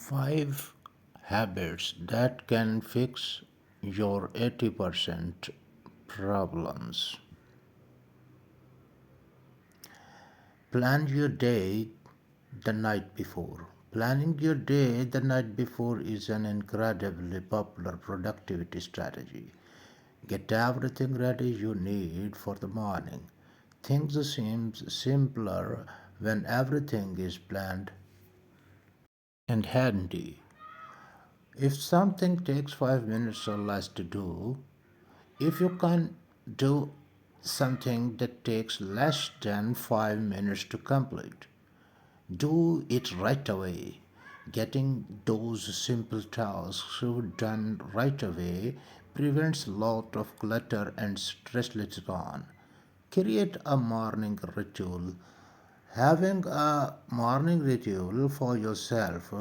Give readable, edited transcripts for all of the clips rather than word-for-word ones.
5 habits that can fix your 80% problems. Plan your day the night before. Planning your day the night before is an incredibly popular productivity strategy. Get everything ready you need for the morning. Things seem simpler when everything is planned and handy. If something takes 5 minutes or less to do, if you can do something that takes less than 5 minutes to complete, do it right away. Getting those simple tasks done right away prevents a lot of clutter and stress later on. Create a morning ritual. Having a morning ritual for yourself,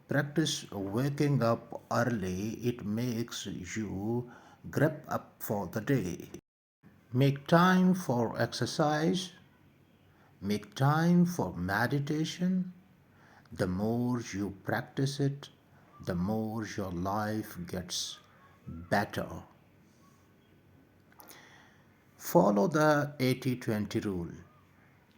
practice waking up early. It makes you grab up for the day. Make time for exercise, make time for meditation. The more you practice it, the more your life gets better. Follow the 80-20 rule.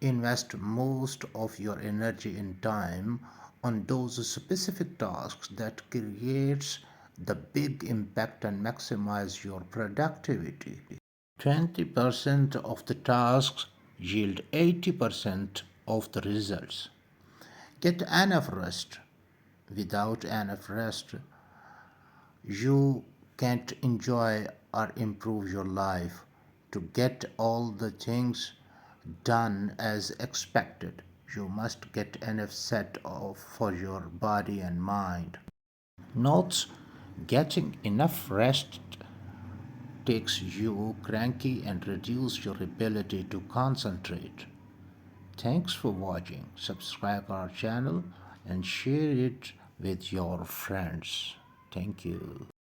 Invest most of your energy and time on those specific tasks that creates the big impact and maximize your productivity. 20% of the tasks yield 80% of the results. Get enough rest. Without enough rest, you can't enjoy or improve your life to get all the things done as expected. You must get enough set off for your body and mind. Notes: getting enough rest takes you cranky and reduces your ability to concentrate. Thanks for watching. Subscribe our channel and share it with your friends. Thank you.